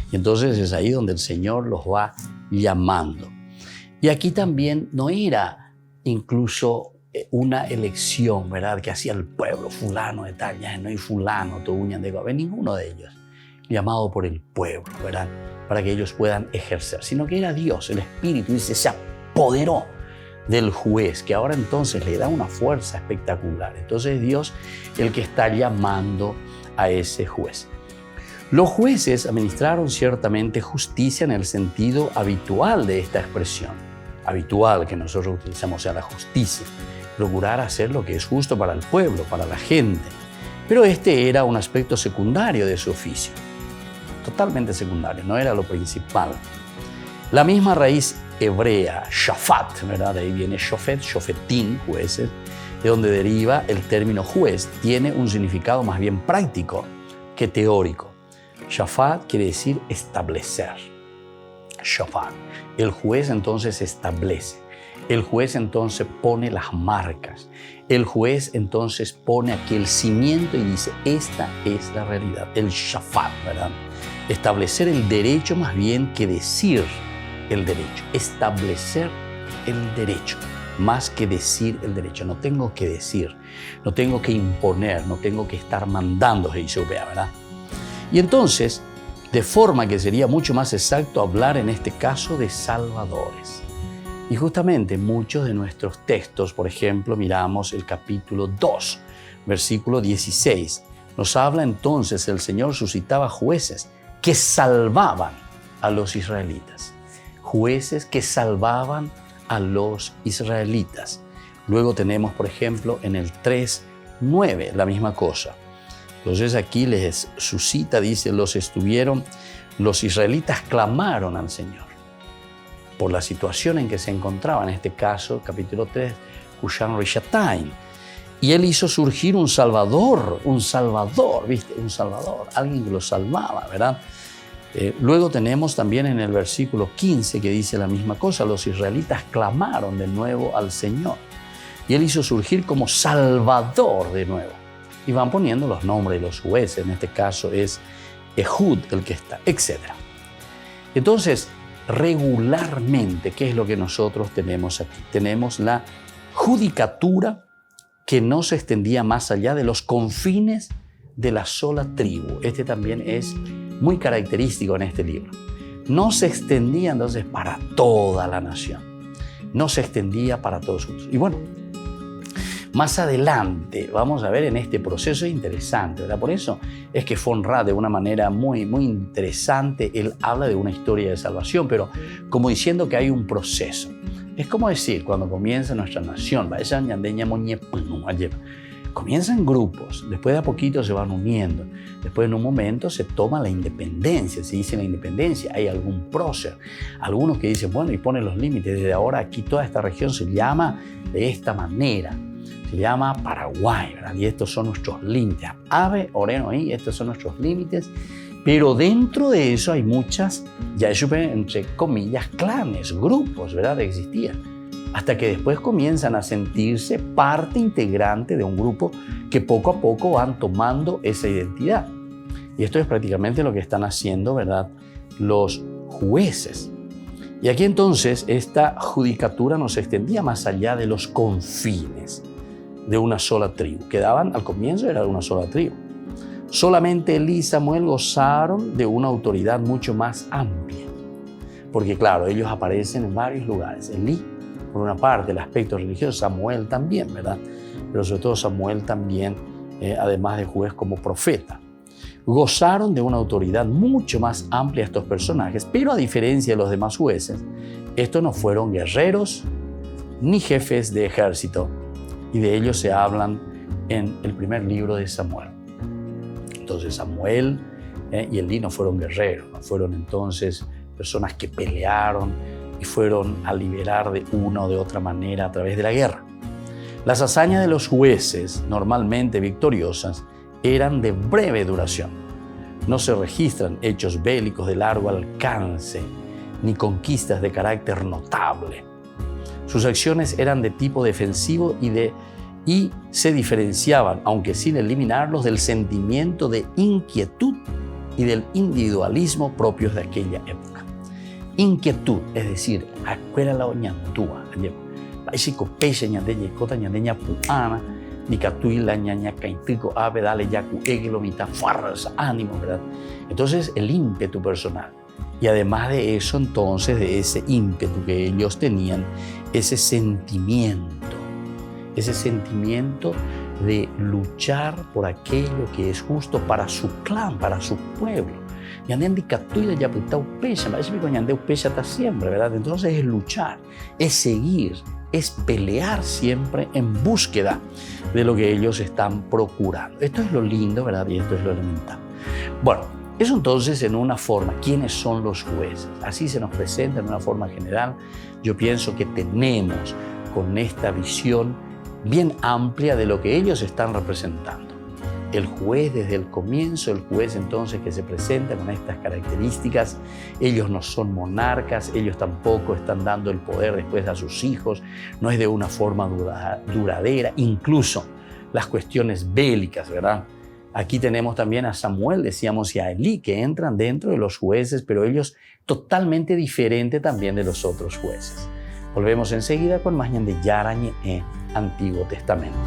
Y entonces es ahí donde el Señor los va llamando. Y aquí también no era incluso una elección, ¿verdad?, que hacía el pueblo, fulano de tal, ya no hay fulano, Tobuñan de Gobe, ninguno de ellos, llamado por el pueblo, ¿verdad?, para que ellos puedan ejercer, sino que era Dios, el Espíritu, dice, se apoderó del juez, que ahora entonces le da una fuerza espectacular. Entonces es Dios el que está llamando a ese juez. Los jueces administraron ciertamente justicia en el sentido habitual de esta expresión, habitual que nosotros utilizamos, o sea, la justicia, procurar hacer lo que es justo para el pueblo, para la gente. Pero este era un aspecto secundario de su oficio, totalmente secundario, no era lo principal. La misma raíz hebrea, shafat, ¿verdad? De ahí viene shofet, shofetín, jueces, de donde deriva el término juez. Tiene un significado más bien práctico que teórico. Shafat quiere decir establecer. Shafat. El juez entonces establece. El juez entonces pone las marcas. El juez entonces pone aquí el cimiento y dice, esta es la realidad. El shafat, ¿verdad? Establecer el derecho más bien que decir el derecho. Establecer el derecho más que decir el derecho. No tengo que decir, no tengo que imponer, no tengo que estar mandando, ¿verdad? Y entonces, de forma que sería mucho más exacto hablar en este caso de salvadores. Y justamente muchos de nuestros textos, por ejemplo, miramos el capítulo 2, versículo 16. Nos habla entonces, el Señor suscitaba jueces que salvaban a los israelitas. Jueces que salvaban a los israelitas. Luego tenemos, por ejemplo, en el 3:9, la misma cosa. Entonces aquí les suscita, dice, los israelitas clamaron al Señor por la situación en que se encontraba, en este caso, capítulo 3, Kushan Rishatain. Y él hizo surgir un salvador, ¿viste? Un salvador, alguien que lo salvaba, ¿verdad? Luego tenemos también en el versículo 15 que dice la misma cosa, los israelitas clamaron de nuevo al Señor. Y él hizo surgir como salvador de nuevo. Y van poniendo los nombres de los jueces, en este caso es Ehud el que está, etc. Entonces, regularmente, ¿qué es lo que nosotros tenemos aquí? Tenemos la judicatura que no se extendía más allá de los confines de la sola tribu. Este también es muy característico en este libro. No se extendía entonces para toda la nación. No se extendía para todos juntos. Y bueno, más adelante vamos a ver en este proceso interesante, ¿verdad? Por eso es que von Rad, de una manera muy interesante, él habla de una historia de salvación, pero como diciendo que hay un proceso. Es como decir, cuando comienza nuestra nación, comienzan grupos, después de a poquito se van uniendo, después en un momento se toma la independencia, se dice la independencia, hay algún prócer, algunos que dicen, bueno, y ponen los límites, desde ahora aquí toda esta región se llama de esta manera, se llama Paraguay, ¿verdad? Y estos son nuestros límites, Ave, Oreno, ahí, estos son nuestros límites, pero dentro de eso hay muchas, ya entre comillas, clanes, grupos, ¿verdad? Existían. Hasta que después comienzan a sentirse parte integrante de un grupo que poco a poco van tomando esa identidad. Y esto es prácticamente lo que están haciendo, ¿verdad?, los jueces. Y aquí entonces esta judicatura no se extendía más allá de los confines de una sola tribu. Quedaban, al comienzo era de una sola tribu. Solamente Elí y Samuel gozaron de una autoridad mucho más amplia. Porque claro, ellos aparecen en varios lugares. Elí, por una parte, el aspecto religioso, Samuel también, ¿verdad? Pero sobre todo Samuel también, además de juez, como profeta. Gozaron de una autoridad mucho más amplia estos personajes, pero a diferencia de los demás jueces, estos no fueron guerreros ni jefes de ejército, y de ellos se hablan en el primer libro de Samuel. Entonces Samuel y Elí no fueron guerreros, no fueron entonces personas que pelearon y fueron a liberar de una o de otra manera a través de la guerra. Las hazañas de los jueces, normalmente victoriosas, eran de breve duración. No se registran hechos bélicos de largo alcance, ni conquistas de carácter notable. Sus acciones eran de tipo defensivo y se diferenciaban, aunque sin eliminarlos, del sentimiento de inquietud y del individualismo propios de aquella época. Inquietud, es decir, acuera la oñantúa, básico peche ñandeña cota ñandeña puana, ni catuila ñaña caintico ave dale yacu egilomita fuerza, ánimo, ¿verdad? Entonces el ímpetu personal. Y además de eso, entonces, de ese ímpetu que ellos tenían, ese sentimiento de luchar por aquello que es justo para su clan, para su pueblo. Siempre, ¿verdad? Entonces es luchar, es seguir, es pelear siempre en búsqueda de lo que ellos están procurando. Esto es lo lindo, ¿verdad? Y esto es lo elemental. Bueno, Eso entonces en una forma, ¿quiénes son los jueces? Así se nos presenta en una forma general. Yo pienso que tenemos con esta visión bien amplia de lo que ellos están representando. El juez desde el comienzo, el juez entonces que se presenta con estas características, ellos no son monarcas, ellos tampoco están dando el poder después a sus hijos, no es de una forma duradera, incluso las cuestiones bélicas, ¿verdad? Aquí tenemos también a Samuel, decíamos, y a Elí, que entran dentro de los jueces, pero ellos totalmente diferente también de los otros jueces. Volvemos enseguida con más de Yarañe en Antiguo Testamento.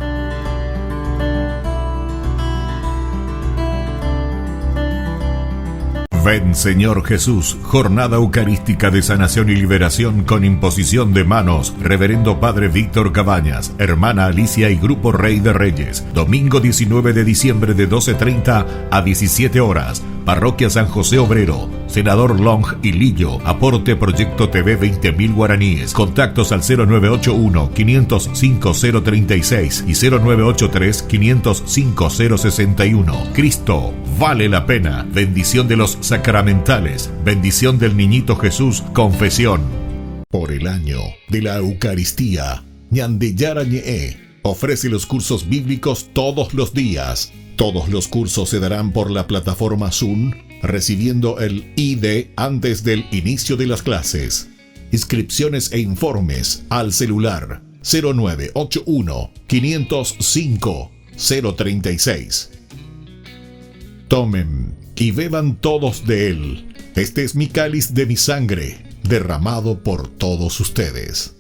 Ven Señor Jesús, jornada eucarística de sanación y liberación con imposición de manos, Reverendo Padre Víctor Cabañas, Hermana Alicia y Grupo Rey de Reyes, domingo 19 de diciembre de 12:30 a 17 horas, Parroquia San José Obrero, Senador Long y Lillo, aporte Proyecto TV 20.000 guaraníes, contactos al 0981-505-036 y 0983-505-061. Cristo vale la pena, bendición de los sacramentales, bendición del Niñito Jesús, confesión. Por el año de la Eucaristía, Ñande Yarañe ofrece los cursos bíblicos todos los días. Todos los cursos se darán por la plataforma Zoom, recibiendo el ID antes del inicio de las clases. Inscripciones e informes al celular 0981-505-036. Tomen y beban todos de él. Este es mi cáliz de mi sangre, derramado por todos ustedes.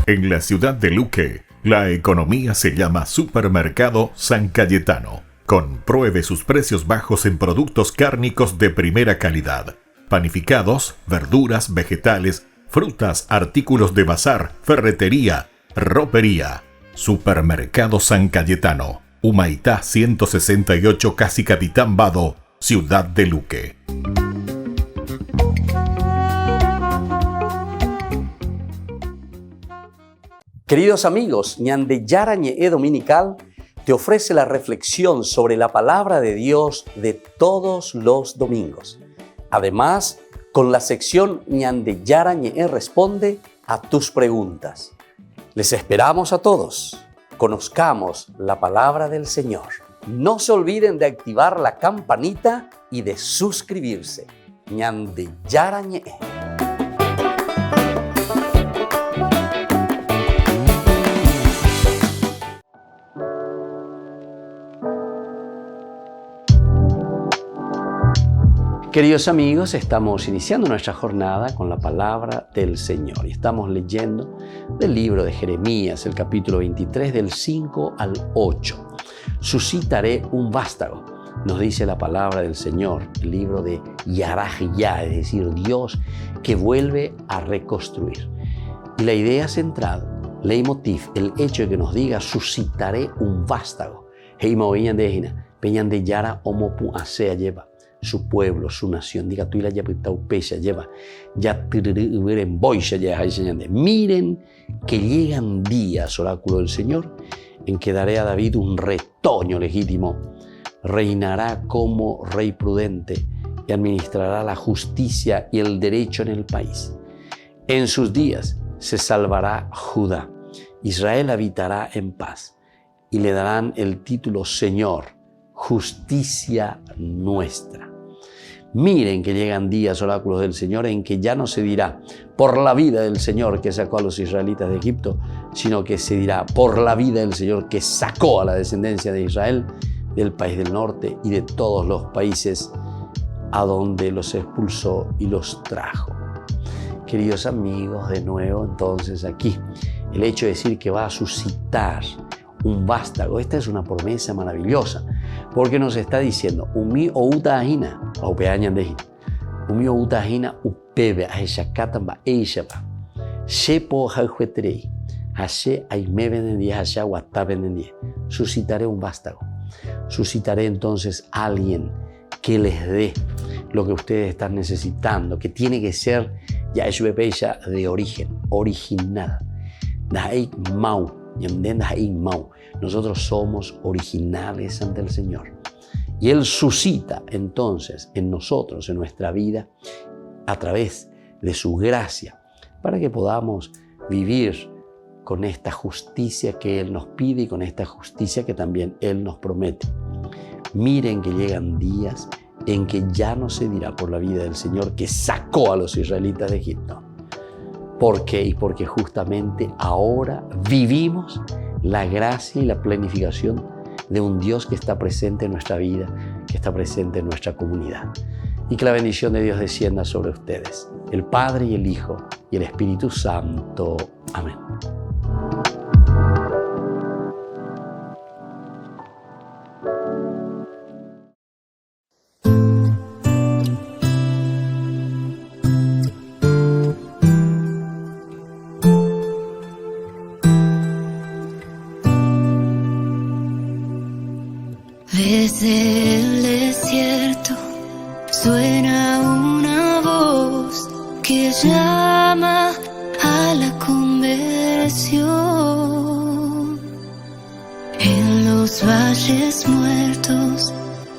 En la ciudad de Luque, la economía se llama Supermercado San Cayetano. Compruebe sus precios bajos en productos cárnicos de primera calidad. Panificados, verduras, vegetales, frutas, artículos de bazar, ferretería, ropería. Supermercado San Cayetano. Humaitá 168, Casi Capitán Vado, ciudad de Luque. Queridos amigos, Ñande Yarañe Dominical te ofrece la reflexión sobre la palabra de Dios de todos los domingos. Además, con la sección Ñande Yarañe responde a tus preguntas. Les esperamos a todos. Conozcamos la palabra del Señor. No se olviden de activar la campanita y de suscribirse. Ñande Yarañe. Queridos amigos, estamos iniciando nuestra jornada con la palabra del Señor y estamos leyendo del libro de Jeremías, el capítulo 23, del 5 al 8. Suscitaré un vástago, nos dice la palabra del Señor, el libro de Yarajiyá, es decir, Dios que vuelve a reconstruir. Y la idea central, leitmotiv, el hecho de que nos diga suscitaré un vástago. Peñan de Yara Omopu Asea lleva. Su pueblo, su nación. Diga tú y la yapitaupeya lleva. Ya en boya ya. Miren que llegan días, oráculo del Señor, en que daré a David un retoño legítimo. Reinará como rey prudente y administrará la justicia y el derecho en el país. En sus días se salvará Judá. Israel habitará en paz y le darán el título Señor, justicia nuestra. Miren que llegan días, oráculos del Señor, en que ya no se dirá por la vida del Señor que sacó a los israelitas de Egipto, sino que se dirá por la vida del Señor que sacó a la descendencia de Israel del país del norte y de todos los países a donde los expulsó y los trajo. Queridos amigos, de nuevo entonces aquí el hecho de decir que va a suscitar un vástago, esta es una promesa maravillosa, porque nos está diciendo, umi outa ajina, aupeañan de umi outa ajina upebe ajeshakatan ba eishaba, shepo jaljuetrei, hashe aime vendendie, hashe aguatá vendendie. Suscitaré un vástago, suscitaré entonces a alguien que les dé lo que ustedes están necesitando, que tiene que ser ya de origen, original. Dahai mau. nosotros somos originales ante el Señor. Y Él suscita entonces en nosotros, en nuestra vida, a través de su gracia, para que podamos vivir con esta justicia que Él nos pide y con esta justicia que también Él nos promete. Miren que llegan días en que ya no se dirá por la vida del Señor que sacó a los israelitas de Egipto. ¿Por qué? Y porque justamente ahora vivimos la gracia y la planificación de un Dios que está presente en nuestra vida, que está presente en nuestra comunidad. Y que la bendición de Dios descienda sobre ustedes, el Padre y el Hijo y el Espíritu Santo. Amén. Desde el desierto suena una voz que llama a la conversión. En los valles muertos,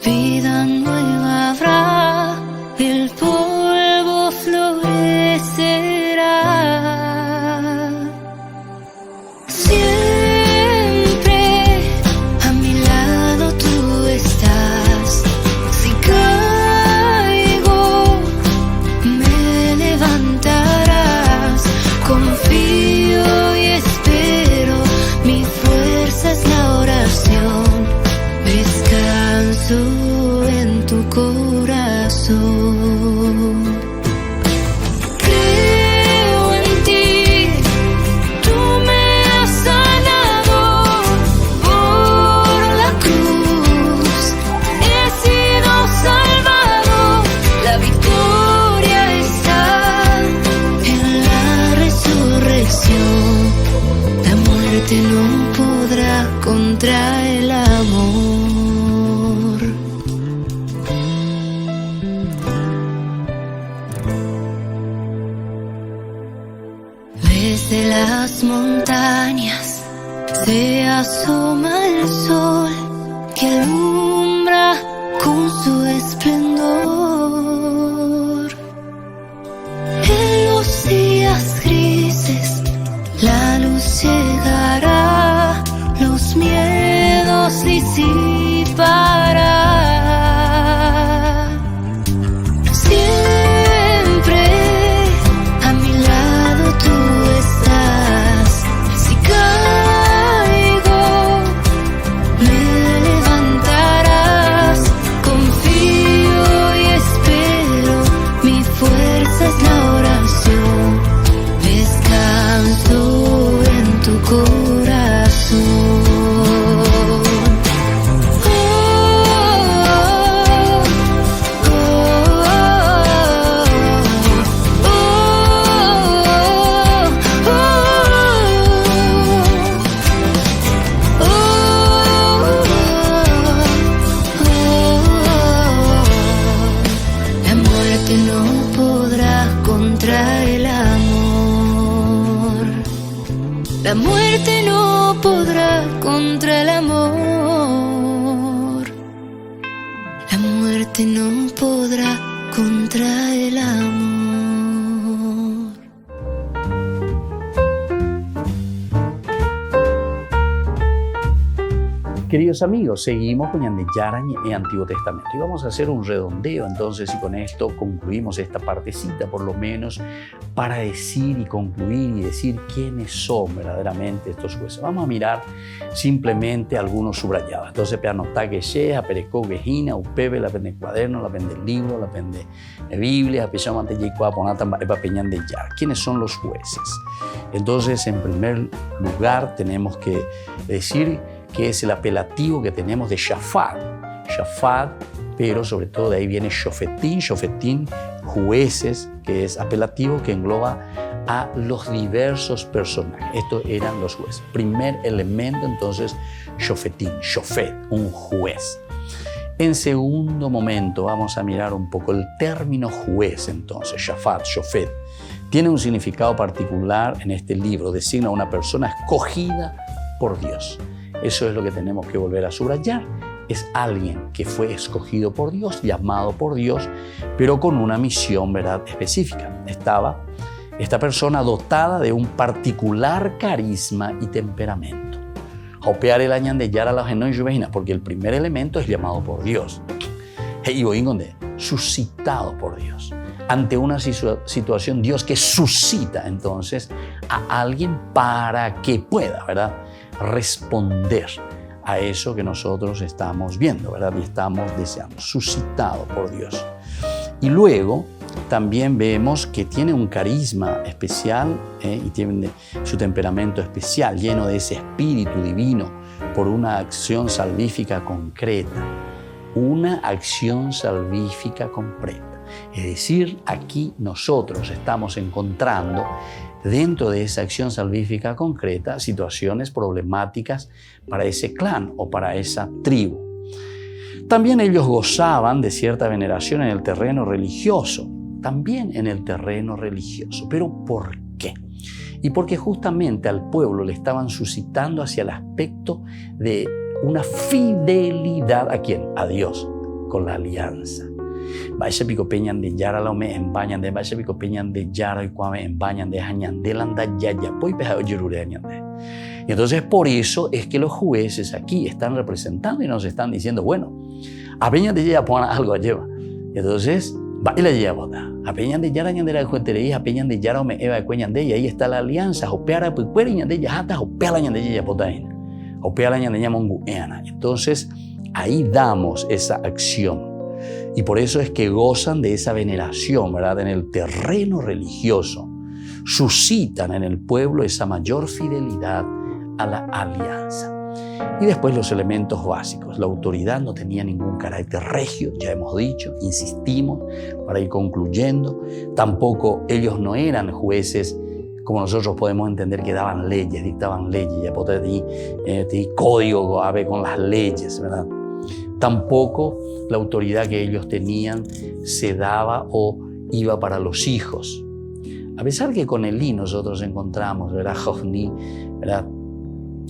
vida nueva habrá, el polvo florecerá. En tu corazón creo en ti, tú me has sanado por la cruz, he sido salvado, la victoria está en la resurrección, la muerte no podrá contra el amor. Desde las montañas se asoma el sol que alumbra con su esplendor. En los días grises la luz llegará, los miedos disipará. La muerte no podrá contra el amor. La muerte no podrá contra el amor. Queridos amigos, seguimos con Ñande Yarañe y Antiguo Testamento y vamos a hacer un redondeo entonces y con esto concluimos esta partecita por lo menos para decir y concluir y decir quiénes son verdaderamente estos jueces. Vamos a mirar simplemente algunos subrayados. Entonces, para anotar que sea, perecó, quejina, upebe, la pende cuaderno, la pende libro, la pende Biblia, apechamos ante Yecoa, ponata, para Ñande Yar. ¿Quiénes son los jueces? Entonces, en primer lugar, tenemos que decir que es el apelativo que tenemos de Shafat. Shafat, pero sobre todo de ahí viene Shofetín, Shofetín, jueces, que es apelativo que engloba a los diversos personajes. Estos eran los jueces. Primer elemento, entonces, Shofetín, Shofet, un juez. En segundo momento, vamos a mirar un poco el término juez, entonces, Shafat, Shofet. Tiene un significado particular en este libro, designa a una persona escogida por Dios. Eso es lo que tenemos que volver a subrayar. Es alguien que fue escogido por Dios, llamado por Dios, pero con una misión, ¿verdad?, específica. Estaba esta persona dotada de un particular carisma y temperamento. Hopear el añandeyar a la gente no, porque el primer elemento es llamado por Dios. Y voy suscitado por Dios. Ante una situación, Dios que suscita entonces a alguien para que pueda, ¿verdad?, responder a eso que nosotros estamos viendo, ¿verdad?, y estamos deseando, suscitado por Dios. Y luego también vemos que tiene un carisma especial y tiene su temperamento especial, lleno de ese espíritu divino por una acción salvífica concreta. Una acción salvífica concreta. Es decir, aquí nosotros estamos encontrando dentro de esa acción salvífica concreta situaciones problemáticas para ese clan o para esa tribu. También ellos gozaban de cierta veneración en el terreno religioso, también en el terreno religioso. ¿Pero por qué? Y porque justamente al pueblo le estaban suscitando hacia el aspecto de una fidelidad ¿a quién? A Dios, con la alianza. Vaya pico peñan de yara la me embañan de vaya pico peñan de yara y cuame embañan de hañan de landa yaya poi pejado yurure añande. Y entonces por eso es que los jueces aquí están representando y nos están diciendo, bueno, a peñan de yaya pon algo a lleva. Y entonces va y la lleva a peñan de yara añande la juetereí a peñan de yara me eva de cueñan de ella. Ahí está la alianza. Hopeara pues puede añande ya hasta hopeala añande yaya potaina. Hopeala añande ya mongueana. Entonces ahí damos esa acción. Y por eso es que gozan de esa veneración, ¿verdad? En el terreno religioso. Suscitan en el pueblo esa mayor fidelidad a la alianza. Y después los elementos básicos. La autoridad no tenía ningún carácter regio, ya hemos dicho, insistimos, para ir concluyendo. Tampoco ellos no eran jueces como nosotros podemos entender que daban leyes, dictaban leyes, ya podés código con las leyes, ¿verdad? Tampoco la autoridad que ellos tenían se daba o iba para los hijos. A pesar que con Elí nosotros encontramos, ¿verdad?, Jofni, ¿verdad?,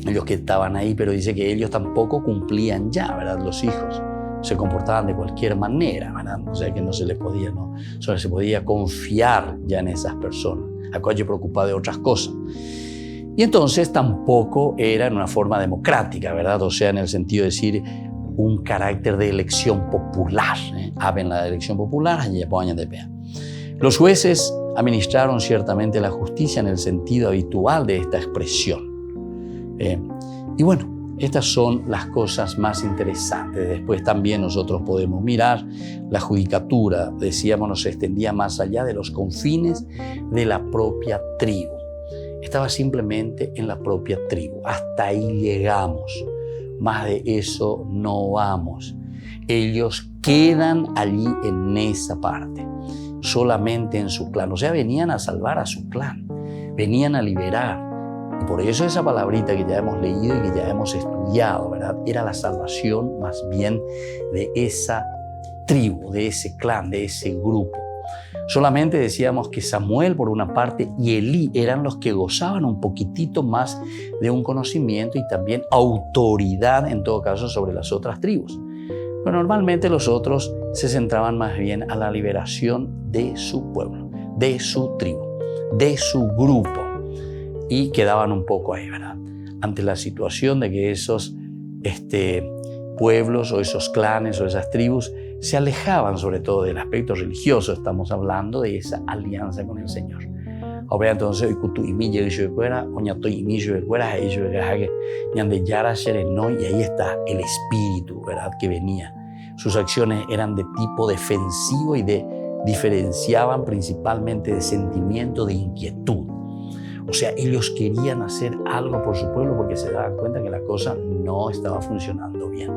ellos que estaban ahí, pero dice que ellos tampoco cumplían ya, ¿verdad?, los hijos. Se comportaban de cualquier manera, ¿verdad? O sea que no se les podía, no solo se podía confiar ya en esas personas. Acá yo preocupado de otras cosas. Y entonces tampoco era en una forma democrática, ¿verdad? O sea, en el sentido de decir un carácter de elección popular. Haben la elección popular, los jueces administraron ciertamente la justicia en el sentido habitual de esta expresión. Y bueno, estas son las cosas más interesantes. Después también nosotros podemos mirar la judicatura, decíamos, nos extendía más allá de los confines de la propia tribu. Estaba simplemente en la propia tribu. Hasta ahí llegamos. Más de eso no vamos. Ellos quedan allí en esa parte, solamente en su clan. O sea, venían a salvar a su clan, venían a liberar. Y por eso esa palabrita que ya hemos leído y que ya hemos estudiado, ¿verdad?, era la salvación más bien de esa tribu, de ese clan, de ese grupo. Solamente decíamos que Samuel por una parte y Elí eran los que gozaban un poquitito más de un conocimiento y también autoridad en todo caso sobre las otras tribus. Pero normalmente los otros se centraban más bien a la liberación de su pueblo, de su tribu, de su grupo, y quedaban un poco ahí, ¿verdad?, ante la situación de que esos pueblos o esos clanes o esas tribus se alejaban sobre todo del aspecto religioso. Estamos hablando de esa alianza con el Señor. Entonces, y ahí está el espíritu, ¿verdad?, que venía. Sus acciones eran de tipo defensivo y diferenciaban principalmente de sentimiento de inquietud. O sea, ellos querían hacer algo por su pueblo porque se daban cuenta que la cosa no estaba funcionando bien.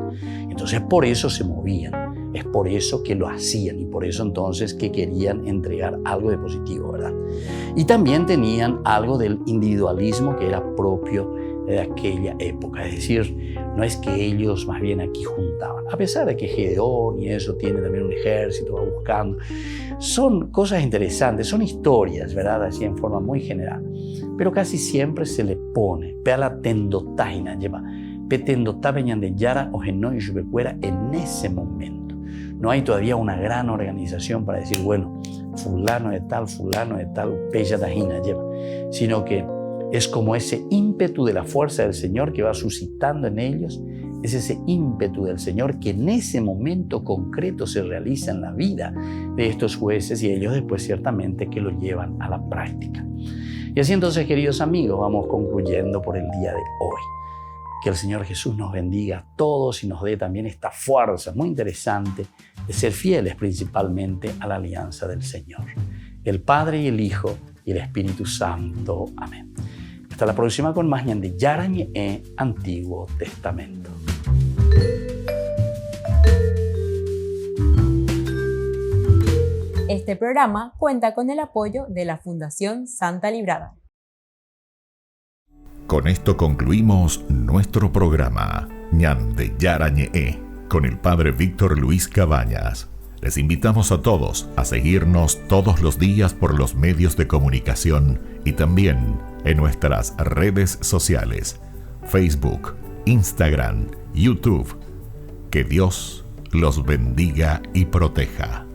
Entonces, por eso se movían, es por eso que lo hacían y por eso entonces que querían entregar algo de positivo, ¿verdad? Y también tenían algo del individualismo que era propio de aquella época. Es decir, no es que ellos más bien aquí juntaban, a pesar de que Gedeón y eso tiene también un ejército, va buscando. Son cosas interesantes, son historias, ¿verdad?, así en forma muy general. Pero casi siempre se le pone, pea la tendotaina, lleva, petendo tabeñan de yara o genoi jubecuera en ese momento. No hay todavía una gran organización para decir, bueno, fulano de tal, pella tajina lleva, sino que es como ese ímpetu de la fuerza del Señor que va suscitando en ellos, es ese ímpetu del Señor que en ese momento concreto se realiza en la vida de estos jueces y ellos después ciertamente que lo llevan a la práctica. Y así entonces, queridos amigos, vamos concluyendo por el día de hoy. Que el Señor Jesús nos bendiga a todos y nos dé también esta fuerza muy interesante de ser fieles principalmente a la alianza del Señor. El Padre y el Hijo y el Espíritu Santo. Amén. Hasta la próxima con más de Yarañe Antiguo Testamento. Este programa cuenta con el apoyo de la Fundación Santa Librada. Con esto concluimos nuestro programa Ñande Yarañe con el Padre Víctor Luis Cabañas. Les invitamos a todos a seguirnos todos los días por los medios de comunicación y también en nuestras redes sociales, Facebook, Instagram, YouTube. Que Dios los bendiga y proteja.